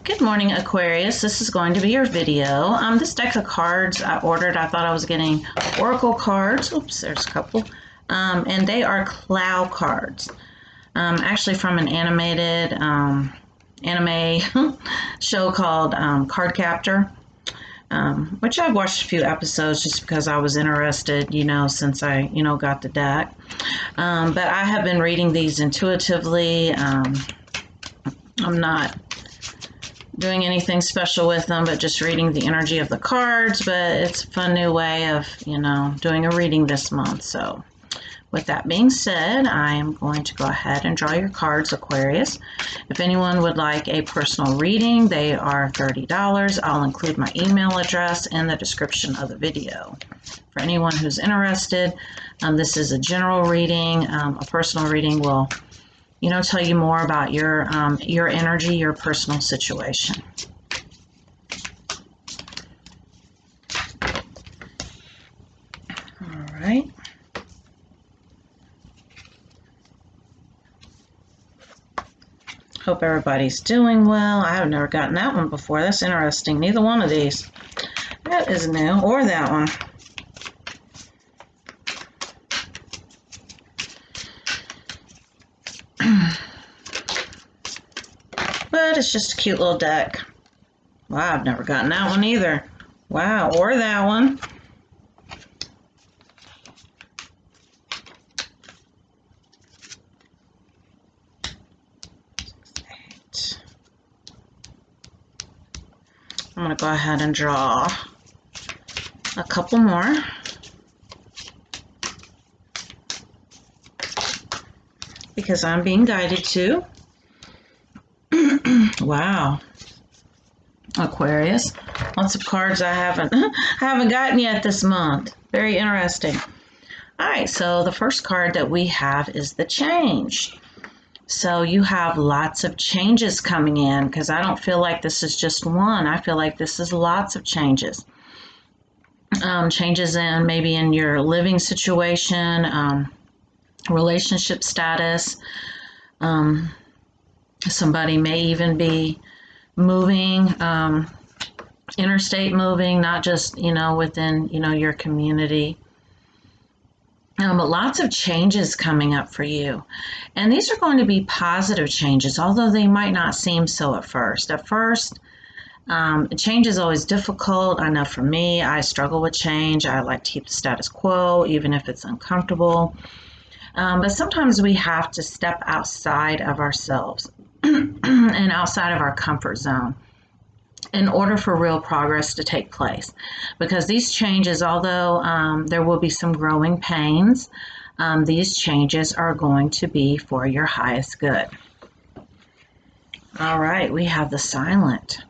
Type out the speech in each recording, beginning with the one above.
Good morning, Aquarius. This is going to be your video. This deck of cards I ordered, I thought I was getting Oracle cards. Oops, there's a couple. And they are Clow cards. Actually from an animated anime show called Card Captor, which I've watched a few episodes just because I was interested, since I, got the deck. But I have been reading these intuitively. I'm not doing anything special with them, but just reading the energy of the cards. But it's a fun new way of, doing a reading this month. So with that being said, I am going to go ahead and draw your cards, Aquarius. If anyone would like a personal reading, they are $30. I'll include my email address in the description of the video. For anyone who's interested, this is a general reading. A personal reading will tell you more about your energy, your personal situation. All right. Hope everybody's doing well. I have never gotten that one before. That's interesting. Neither one of these. That is new, or that one. But it's just a cute little deck. Wow, I've never gotten that one either. Wow, or that one. I'm going to go ahead and draw a couple more. Because I'm being guided to. Wow. Aquarius. Lots of cards I haven't gotten yet this month. Very interesting. All right, so the first card that we have is the Change. So you have lots of changes coming in, because I don't feel like this is just one. I feel like this is lots of changes. Changes in maybe in your living situation, relationship status. Somebody may even be moving, interstate moving, not just, within, your community. But lots of changes coming up for you. And these are going to be positive changes, although they might not seem so at first. At first, change is always difficult. I know for me, I struggle with change. I like to keep the status quo, even if it's uncomfortable. But sometimes we have to step outside of ourselves and outside of our comfort zone in order for real progress to take place. Because these changes, although there will be some growing pains, these changes are going to be for your highest good. All right, we have the Silent.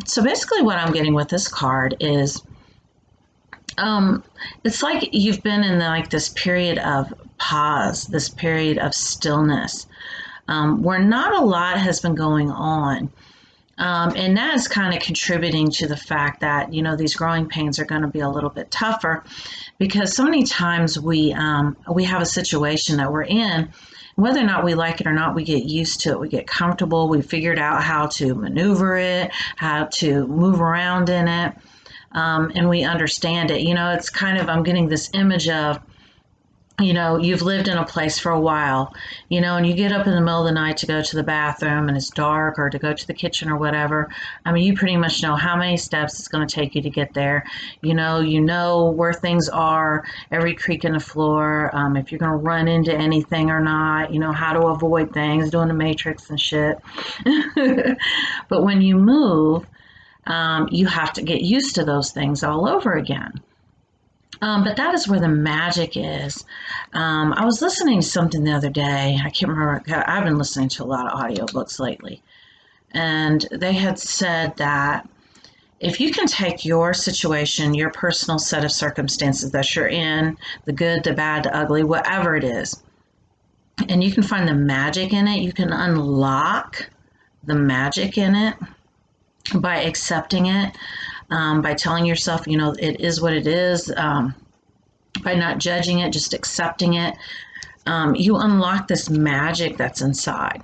So basically what I'm getting with this card is it's like you've been in this period of pause, this period of stillness, where not a lot has been going on. And that is kind of contributing to the fact that, these growing pains are going to be a little bit tougher, because so many times we have a situation that we're in, whether or not we like it or not, we get used to it, we get comfortable, we figured out how to maneuver it, how to move around in it. And we understand it. It's kind of, I'm getting this image of, you've lived in a place for a while, and you get up in the middle of the night to go to the bathroom and it's dark, or to go to the kitchen or whatever. I mean, you pretty much know how many steps it's going to take you to get there. You know where things are, every creak in the floor, if you're going to run into anything or not, how to avoid things, doing the matrix and shit. But when you move, you have to get used to those things all over again. But that is where the magic is. I was listening to something the other day. I can't remember. I've been listening to a lot of audiobooks lately. And they had said that if you can take your situation, your personal set of circumstances that you're in, the good, the bad, the ugly, whatever it is, and you can find the magic in it, you can unlock the magic in it by accepting it, by telling yourself, it is what it is, by not judging it, just accepting it. You unlock this magic that's inside.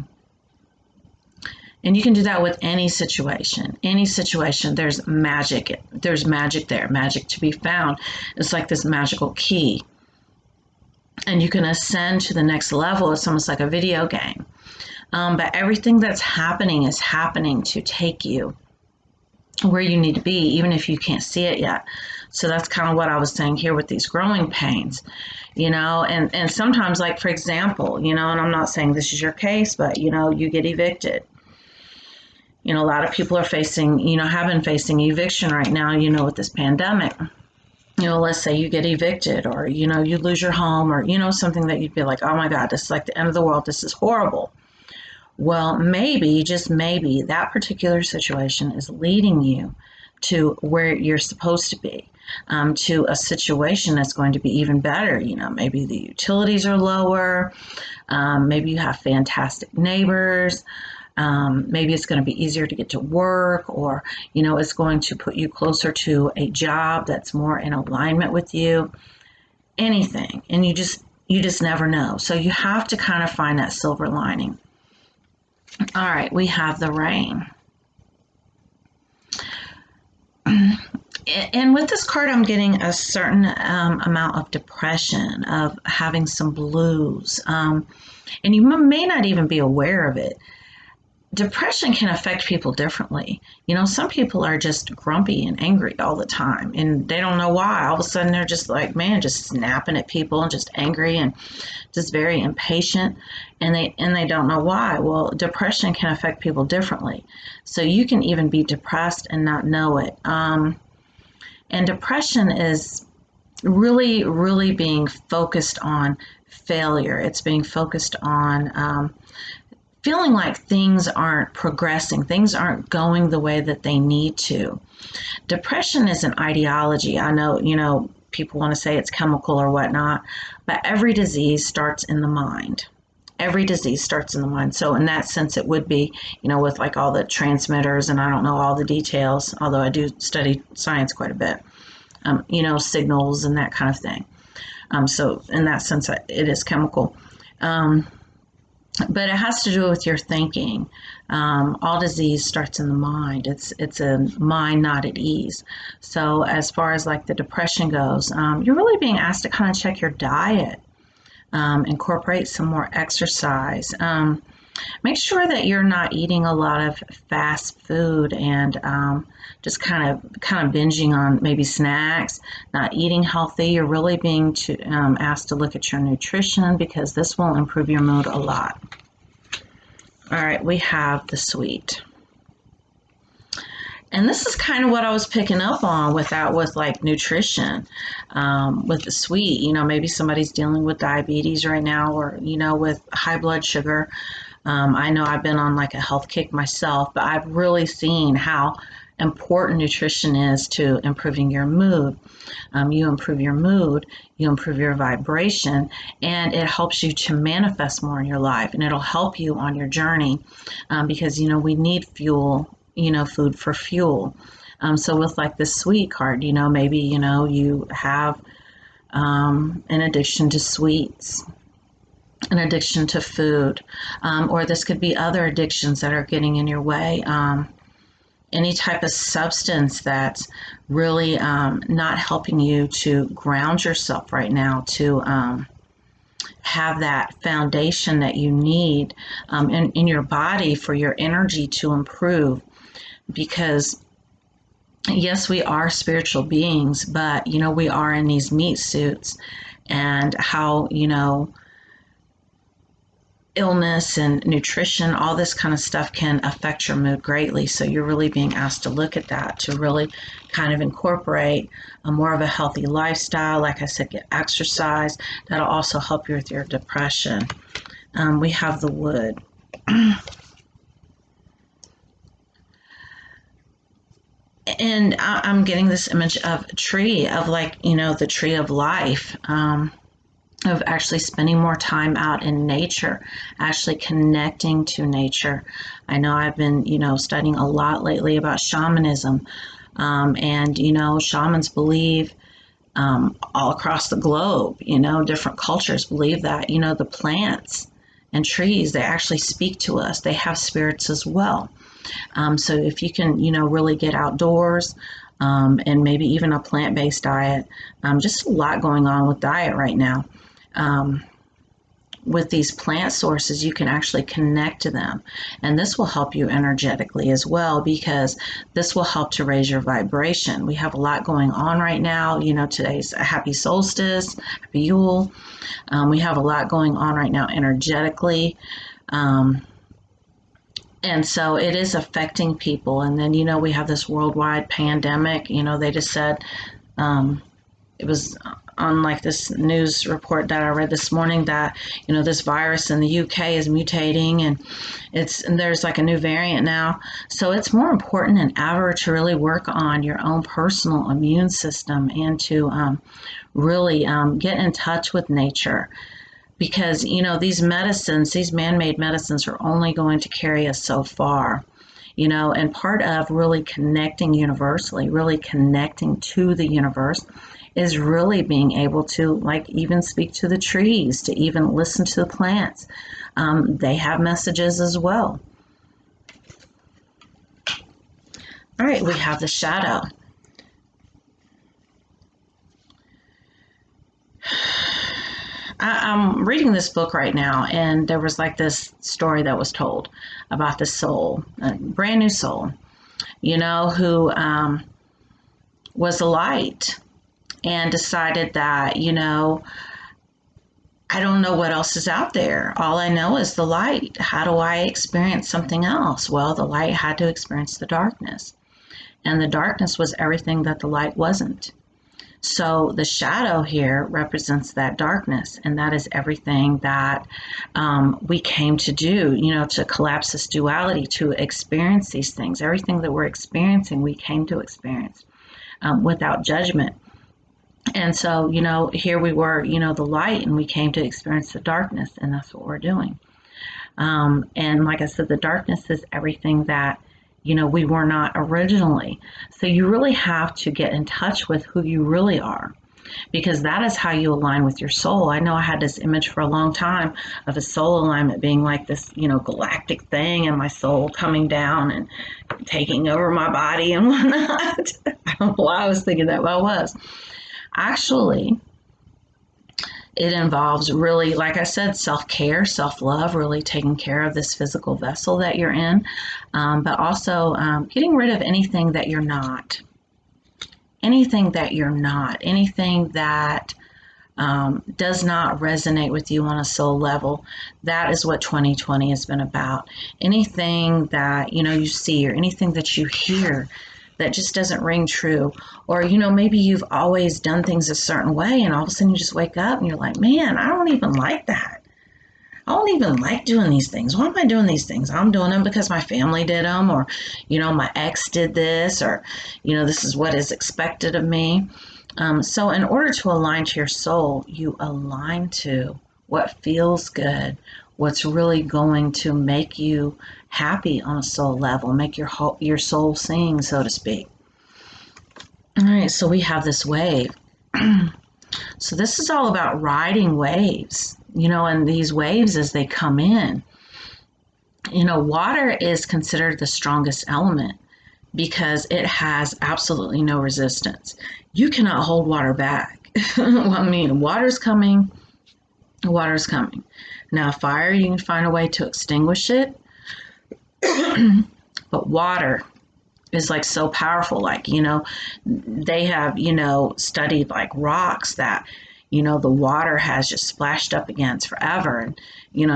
And you can do that with any situation. Any situation, there's magic. There's magic there, magic to be found. It's like this magical key. And you can ascend to the next level. It's almost like a video game. But everything that's happening is happening to take you where you need to be, even if you can't see it yet. So that's kind of what I was saying here with these growing pains, and sometimes, like, for example, and I'm not saying this is your case, but, you get evicted. A lot of people are facing, have been facing eviction right now, with this pandemic. Let's say you get evicted, or, you lose your home, or, something that you'd be like, oh my God, this is like the end of the world. This is horrible. Well, maybe, just maybe, that particular situation is leading you to where you're supposed to be, to a situation that's going to be even better. Maybe the utilities are lower. Maybe you have fantastic neighbors. Maybe it's going to be easier to get to work, or, it's going to put you closer to a job that's more in alignment with you. Anything. And you just never know. So you have to kind of find that silver lining. All right, we have the rain. And with this card, I'm getting a certain amount of depression, of having some blues. And you may not even be aware of it. Depression can affect people differently. Some people are just grumpy and angry all the time, and they don't know why. All of a sudden, they're just like, man, just snapping at people and just angry and just very impatient, and they don't know why. Well, depression can affect people differently. So you can even be depressed and not know it. And depression is really, really being focused on failure. It's being focused on feeling like things aren't progressing, things aren't going the way that they need to. Depression is an ideology. I know, people want to say it's chemical or whatnot, but every disease starts in the mind. Every disease starts in the mind. So in that sense, it would be, with like all the transmitters, and I don't know all the details, although I do study science quite a bit, signals and that kind of thing. So in that sense, it is chemical. But it has to do with your thinking. All disease starts in the mind. It's a mind not at ease. So as far as like the depression goes, you're really being asked to kind of check your diet, incorporate some more exercise. Make sure that you're not eating a lot of fast food and just kind of binging on maybe snacks, not eating healthy. You're really being asked to look at your nutrition, because this will improve your mood a lot. All right, we have the sweet. And this is kind of what I was picking up on with like nutrition, with the sweet. Maybe somebody's dealing with diabetes right now, or, with high blood sugar. I know I've been on like a health kick myself, but I've really seen how important nutrition is to improving your mood. You improve your mood, you improve your vibration, and it helps you to manifest more in your life, and it'll help you on your journey, because, we need fuel, food for fuel. So with like this sweet card, maybe, you have an addiction to sweets, an addiction to food, or this could be other addictions that are getting in your way. Any type of substance that's really not helping you to ground yourself right now, to have that foundation that you need in your body for your energy to improve. Because yes, we are spiritual beings, but we are in these meat suits, and how illness and nutrition, all this kind of stuff can affect your mood greatly. So you're really being asked to look at that, to really kind of incorporate a more of a healthy lifestyle. Like I said, get exercise. That'll also help you with your depression. We have the wood. And I'm getting this image of a tree, of like, the tree of life. Of actually spending more time out in nature, actually connecting to nature. I know I've been, studying a lot lately about shamanism, and, shamans believe all across the globe, different cultures believe that, the plants and trees, they actually speak to us. They have spirits as well. So if you can, really get outdoors, and maybe even a plant-based diet, just a lot going on with diet right now. With these plant sources, you can actually connect to them. And this will help you energetically as well, because this will help to raise your vibration. We have a lot going on right now. Today's a happy solstice, happy Yule. We have a lot going on right now energetically. And so it is affecting people. And then, we have this worldwide pandemic. They just said, it was on like this news report that I read this morning that, this virus in the UK is mutating, and there's like a new variant now. So it's more important than ever to really work on your own personal immune system, and to really get in touch with nature. Because, these medicines, these man-made medicines, are only going to carry us so far. And part of really connecting universally, really connecting to the universe, is really being able to, like, even speak to the trees, to even listen to the plants. They have messages as well. All right, we have the shadow. I'm reading this book right now, and there was like this story that was told about this soul, a brand new soul, who was a light, and decided that, I don't know what else is out there. All I know is the light. How do I experience something else? Well, the light had to experience the darkness, and the darkness was everything that the light wasn't. So the shadow here represents that darkness, and that is everything that we came to do, to collapse this duality, to experience these things. Everything that we're experiencing, we came to experience without judgment. And so, here we were, the light, and we came to experience the darkness, and that's what we're doing. And like I said, the darkness is everything that we were not originally. So you really have to get in touch with who you really are, because that is how you align with your soul. I know I had this image for a long time of a soul alignment being like this, galactic thing, and my soul coming down and taking over my body and whatnot. I don't know why I was thinking that, but I was. Actually, it involves really, like I said, self-care, self-love, really taking care of this physical vessel that you're in, but also getting rid of anything that you're not. Anything that you're not, anything that does not resonate with you on a soul level. That is what 2020 has been about. Anything that, you see, or anything that you hear that just doesn't ring true, or maybe you've always done things a certain way, and all of a sudden you just wake up and you're like, man, I don't even like that. I don't even like doing these things. Why am I doing these things? I'm doing them because my family did them, or my ex did this, or this is what is expected of me. So in order to align to your soul, you align to what feels good, what's really going to make you happy on a soul level, make your soul sing, so to speak. All right, so we have this wave. So this is all about riding waves, and these waves as they come in. Water is considered the strongest element because it has absolutely no resistance. You cannot hold water back. Water's coming, water's coming. Now, fire, you can find a way to extinguish it, but water is like so powerful. Like, they have, studied like rocks that, the water has just splashed up against forever. And,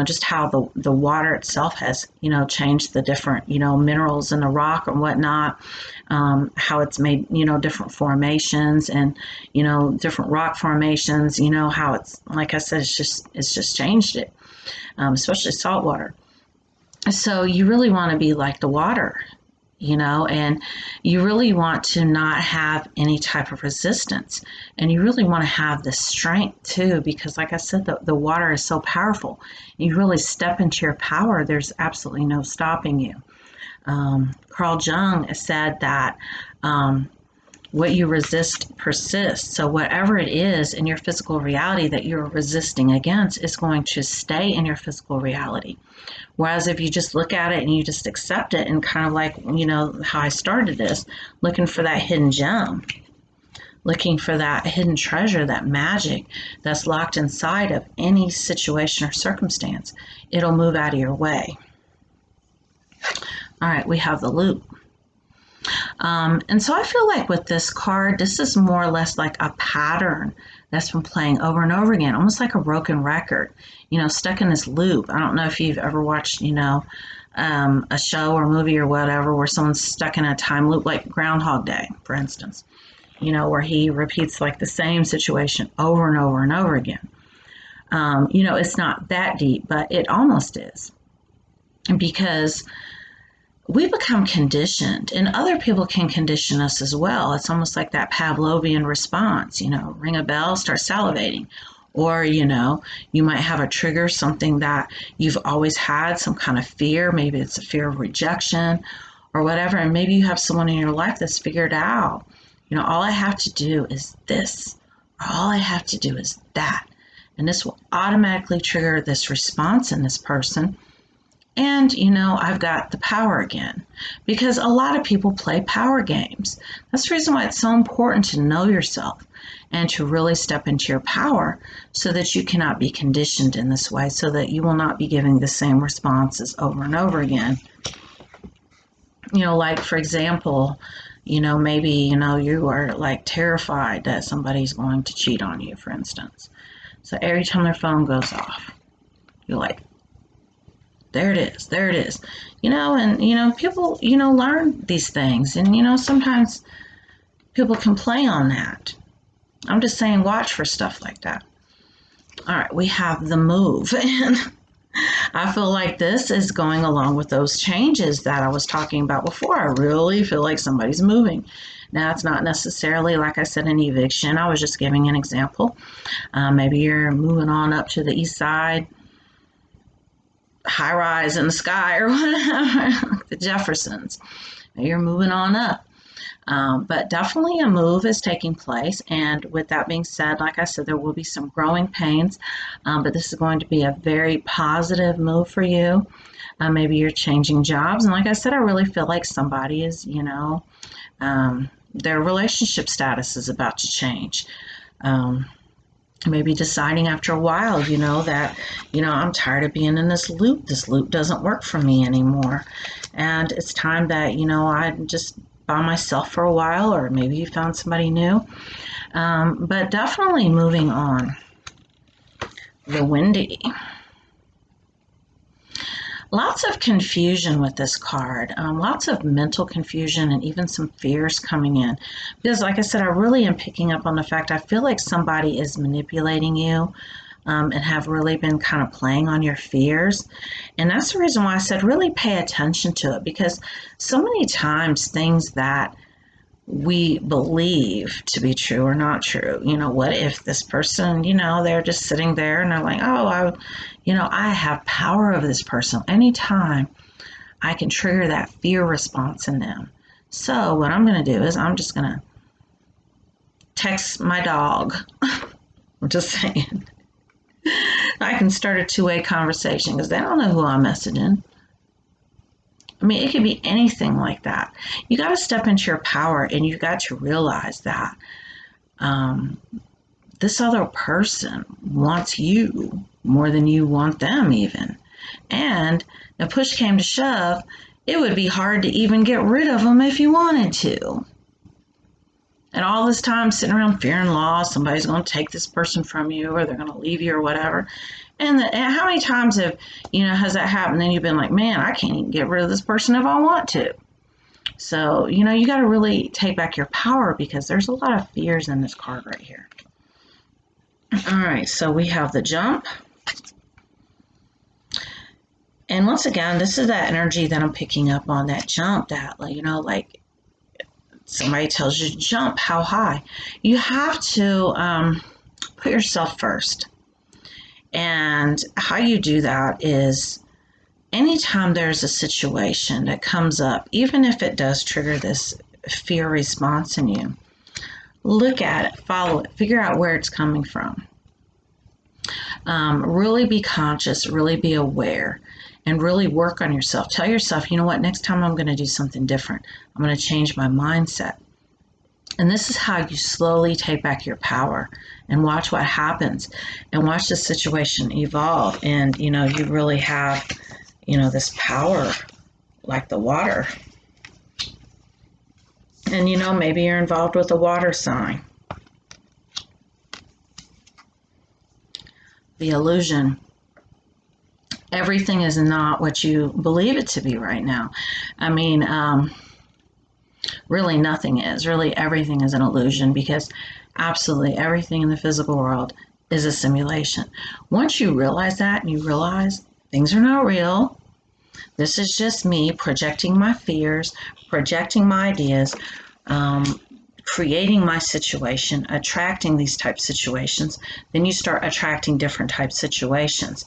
just how the water itself has, changed the different, minerals in the rock and whatnot, how it's made, different formations and, different rock formations, how it's, like I said, it's just changed it, especially salt water. So you really want to be like the water, and you really want to not have any type of resistance, and you really want to have the strength too, because like I said, the water is so powerful. You really step into your power. There's absolutely no stopping you. Carl Jung said that What you resist persists. So whatever it is in your physical reality that you're resisting against is going to stay in your physical reality. Whereas if you just look at it and you just accept it, and kind of like, you know, how I started this, looking for that hidden gem, looking for that hidden treasure, that magic that's locked inside of any situation or circumstance, it'll move out of your way. All right, we have the loop. And so I feel like with this card, this is more or less like a pattern that's been playing over and over again, almost like a broken record, you know, stuck in this loop. I don't know if you've ever watched, you know, a show or movie or whatever where someone's stuck in a time loop, like Groundhog Day, for instance, you know, where he repeats like the same situation over and over and over again. You know, it's not that deep, but it almost is, because we become conditioned, and other people can condition us as well. It's almost like that Pavlovian response, you know, ring a bell, start salivating. Or, you know, you might have a trigger, something that you've always had, some kind of fear. Maybe it's a fear of rejection or whatever. And maybe you have someone in your life that's figured out, you know, all I have to do is this, or all I have to do is that. And this will automatically trigger this response in this person. And, you know, I've got the power again, because a lot of people play power games. That's the reason why it's so important to know yourself and to really step into your power, so that you cannot be conditioned in this way, so that you will not be giving the same responses over and over again. You know, like, for example, you know, maybe, you know, you are like terrified that somebody's going to cheat on you, for instance. So every time their phone goes off, you're like, there it is, there it is. You know, and, you know, people, you know, learn these things. And, you know, sometimes people can play on that. I'm just saying, watch for stuff like that. All right, we have the move. And I feel like this is going along with those changes that I was talking about before. I really feel like somebody's moving. Now, it's not necessarily, like I said, an eviction. I was just giving an example. Maybe you're moving on up to the east side, high rise in the sky or whatever, like the Jeffersons. You're moving on up. But definitely a move is taking place. And with that being said, like I said, there will be some growing pains, but this is going to be a very positive move for you. Maybe you're changing jobs. And like I said, I really feel like somebody is, you know, their relationship status is about to change. Maybe deciding after a while, you know, that, you know, I'm tired of being in this loop. This loop doesn't work for me anymore. And it's time that, you know, I'm just by myself for a while, or maybe you found somebody new. But definitely moving on. The windy. Lots of confusion with this card, lots of mental confusion, and even some fears coming in. Because like I said, I really am picking up on the fact I feel like somebody is manipulating you, and have really been kind of playing on your fears. And that's the reason why I said really pay attention to it, because so many times things that we believe to be true or not true. You know, what if this person, you know, they're just sitting there and they're like, oh, I have power over this person. Anytime I can trigger that fear response in them. So what I'm going to do is I'm just going to text my dog. I'm just saying. I can start a two-way conversation because they don't know who I'm messaging. I mean, it could be anything like that. You got to step into your power, and you got to realize that this other person wants you more than you want them even. And if push came to shove, it would be hard to even get rid of them if you wanted to. And all this time sitting around fearing loss, somebody's going to take this person from you, or they're going to leave you or whatever. And how many times has that happened? And you've been like, man, I can't even get rid of this person if I want to. So, you know, you got to really take back your power, because there's a lot of fears in this card right here. All right, so we have the jump. And once again, this is that energy that I'm picking up on, that jump, that, you know, like somebody tells you to jump, how high? You have to put yourself first. And how you do that is anytime there's a situation that comes up, even if it does trigger this fear response in you, Look at it, follow it, figure out where it's coming from. Really be conscious, really be aware, and really work on yourself. Tell yourself, you know what, next time I'm going to do something different. I'm going to change my mindset. And this is how you slowly take back your power and watch what happens and watch the situation evolve. And, you know, you really have, you know, this power like the water. And, you know, maybe you're involved with a water sign. The illusion. Everything is not what you believe it to be right now. I mean, really nothing is. Really everything is an illusion, because absolutely everything in the physical world is a simulation. Once you realize that and you realize things are not real, this is just me projecting my fears, projecting my ideas, creating my situation, attracting these type situations, then you start attracting different type situations.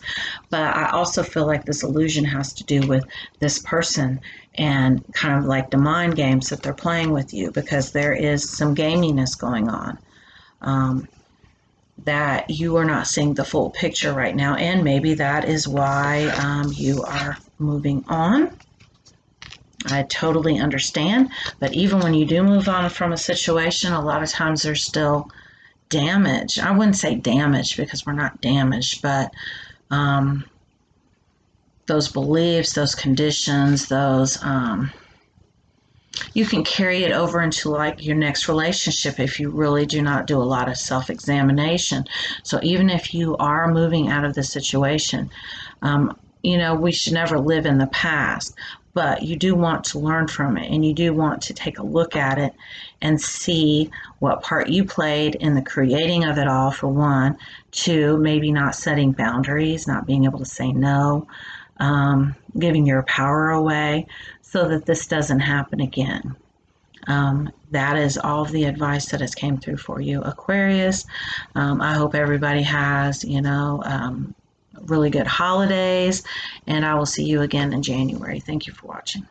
But I also feel like this illusion has to do with this person and kind of like the mind games that they're playing with you, because there is some gaminess going on, that you are not seeing the full picture right now. And maybe that is why you are moving on. I totally understand, but even when you do move on from a situation, a lot of times there's still damage. I wouldn't say damage because we're not damaged, but those beliefs, those conditions, those you can carry it over into like your next relationship if you really do not do a lot of self-examination. So even if you are moving out of the situation, you know, we should never live in the past, but you do want to learn from it, and you do want to take a look at it and see what part you played in the creating of it all, for one. Two, maybe not setting boundaries, not being able to say no, giving your power away so that this doesn't happen again. That is all of the advice that has came through for you, Aquarius. I hope everybody has, you know, really good holidays, and I will see you again in January. Thank you for watching.